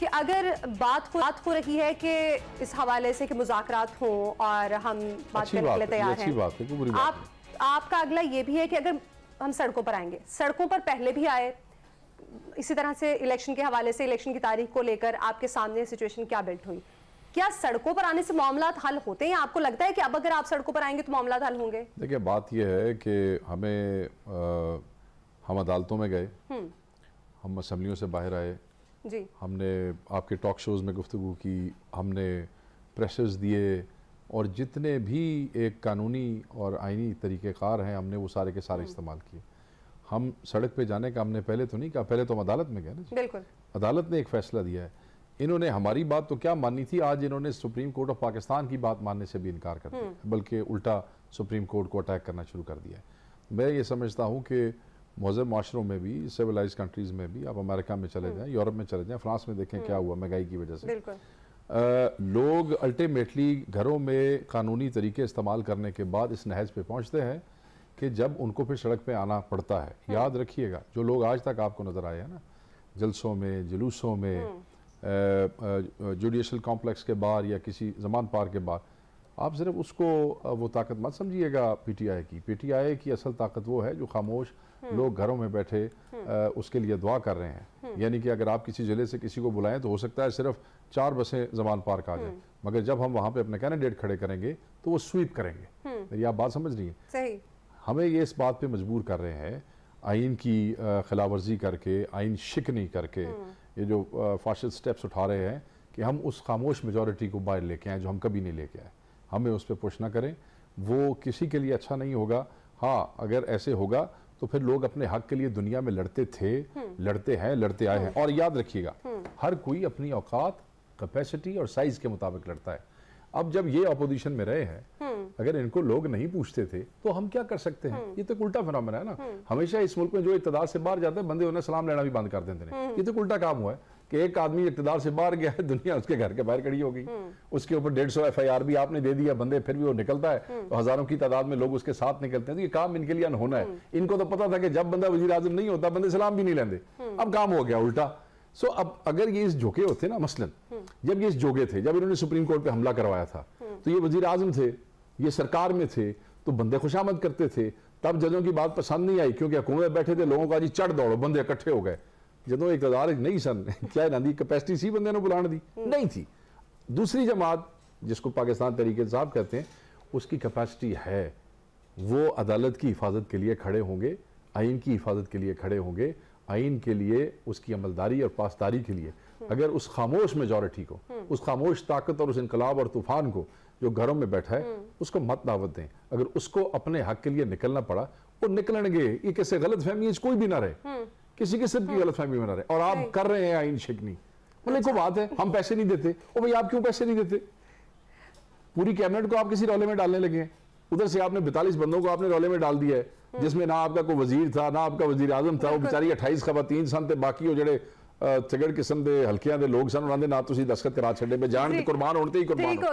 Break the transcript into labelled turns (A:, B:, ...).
A: कि अगर बात हो रही है कि इस हवाले से कि मुज़ाकरात हों और हम बात करने के लिए तैयार हैं, आपका अगला ये भी है कि अगर हम सड़कों पर आएंगे, सड़कों पर पहले भी आए, इसी तरह से इलेक्शन के हवाले से इलेक्शन की तारीख को लेकर आपके सामने सिचुएशन क्या बिल्ट हुई, क्या सड़कों पर आने से मामला हल होते हैं? आपको लगता है कि अब अगर आप सड़कों पर आएंगे तो मामला हल होंगे?
B: देखिए, बात यह है कि हम अदालतों में गए, हम असम्बलियों से बाहर आए
A: जी,
B: हमने आपके टॉक शोज़ में गुफ्तगू की, हमने प्रेशर्स दिए और जितने भी एक कानूनी और आइनी तरीक़ेकार हैं हमने वो सारे के सारे इस्तेमाल किए। हम सड़क पे जाने का हमने पहले तो नहीं कहा, पहले तो हम अदालत में गए ना।
A: बिल्कुल,
B: अदालत ने एक फ़ैसला दिया है। इन्होंने हमारी बात तो क्या माननी थी, आज इन्होंने सुप्रीम कोर्ट ऑफ पाकिस्तान की बात मानने से भी इनकार कर दिया, बल्कि उल्टा सुप्रीम कोर्ट को अटैक करना शुरू कर दिया है। मैं ये समझता हूँ कि महज़ब माशरों में भी, सिविलाइज कंट्रीज़ में भी, आप अमेरिका में चले जाएँ, यूरोप में चले जाएँ, फ्रांस में देखें क्या हुआ महंगाई की वजह से। लोग अल्टीमेटली घरों में कानूनी तरीके इस्तेमाल करने के बाद इस नहज पे पहुँचते हैं कि जब उनको फिर सड़क पे आना पड़ता है। याद रखिएगा, जो लोग आज तक आपको नज़र आए हैं ना, जलसों में, जुलूसों में, जुडिशल कॉम्प्लेक्स के बाहर या किसी ज़मान पार्क के बाहर, आप सिर्फ उसको वो ताकत मत समझिएगा पीटीआई की असल ताकत वो है जो खामोश लोग घरों में बैठे उसके लिए दुआ कर रहे हैं। यानी कि अगर आप किसी ज़िले से किसी को बुलाएं तो हो सकता है सिर्फ 4 बसें ज़मान पार्क आ जाएं, मगर जब हम वहाँ पे अपने कैंडिडेट खड़े करेंगे तो वो स्वीप करेंगे। मेरी आप बात समझ रही हैं?
A: सही।
B: हमें ये इस बात पे मजबूर कर रहे हैं, आइन की खिलाफवर्जी करके, आइन शिकनी करके, ये जो फाशिस्ट स्टेप्स उठा रहे हैं कि हम उस खामोश मेजॉरिटी को बाहर लेके आए जो हम कभी नहीं लेके आए। हमें उस पर पुश ना करें, वो किसी के लिए अच्छा नहीं होगा। हाँ, अगर ऐसे होगा तो फिर लोग अपने हक के लिए दुनिया में लड़ते थे, लड़ते हैं, लड़ते आए हैं। और याद रखिएगा, हर कोई अपनी औकात, कैपेसिटी और साइज के मुताबिक लड़ता है। अब जब ये अपोजिशन में रहे हैं, अगर इनको लोग नहीं पूछते थे तो हम क्या कर सकते हैं? ये तो उल्टा फिनोमेना है ना। हमेशा इस मुल्क में जो इक़्तिदार से बाहर जाते हैं, बंदे उन्हें सलाम लेना भी बंद कर देते हैं। ये तो उल्टा काम हुआ है कि एक आदमी इक़्तिदार से बाहर गया है, दुनिया उसके घर के बाहर खड़ी हो गई, उसके ऊपर 150 FIR भी आपने दे दिया, बंदे फिर भी वो निकलता है तो हजारों की तादाद में लोग उसके साथ निकलते हैं। तो ये काम इनके लिए अनहोना है। इनको तो पता था कि जब बंदा वज़ीर आज़म नहीं होता बंदे सलाम भी नहीं लेंदे, अब काम हो गया उल्टा। सो अब अगर ये इस झोंके होते ना, मसलन जब ये इस जोगे थे, जब इन्होंने सुप्रीम कोर्ट पे हमला करवाया था तो ये वजीर आजम थे, ये सरकार में थे, तो बंदे खुशामद करते थे। तब जजों की बात पसंद नहीं आई क्योंकि हुकूमत बैठे थे, लोगों का जी चढ़ दौड़ो, बंदे इकट्ठे हो गए। जदों इक़्तिदार नहीं सन, क्या ना दी कैपेसिटी सी बंदे ने बुलाने दी नहीं थी। दूसरी जमात जिसको पाकिस्तान तहरीक इंसाफ कहते हैं, उसकी कैपेसिटी है, वो अदालत की हिफाजत के लिए खड़े होंगे, आइन की हिफाजत के लिए खड़े होंगे, आइन के लिए, उसकी अमलदारी और पासदारी के लिए। अगर उस खामोश मेजॉरिटी को, उस खामोश ताकत और उस इनकलाब और तूफान को जो घरों में बैठा है, उसको मत दावत दें। अगर उसको अपने हक के लिए निकलना पड़ा, वो निकलेंगे। ये किसी गलत फहमी कोई भी ना रहे, किसी किस्म की गलत फहमी में ना रहे। और आप कर रहे हैं आइन शिकनी, मतलब को बात है हम पैसे नहीं देते। ओ भाई, आप क्यों पैसे नहीं देते? पूरी कैबिनेट को आप किसी रौले में डालने लगे हैं। उधर से आपने 42 बंदों को आपने रौले में डाल दिया है, जिसमें ना आपका कोई वजीर था, ना आपका वजीर आजम था। वो बेचारी 28 खवातीन सन, बाकी वो जड़े चगड़ किस्म के हल्कियां दे लोग सन, उन्होंने ना तुसी दस्तखत करा छड़े, जान कुर्बान होते ही कुर्बान हो।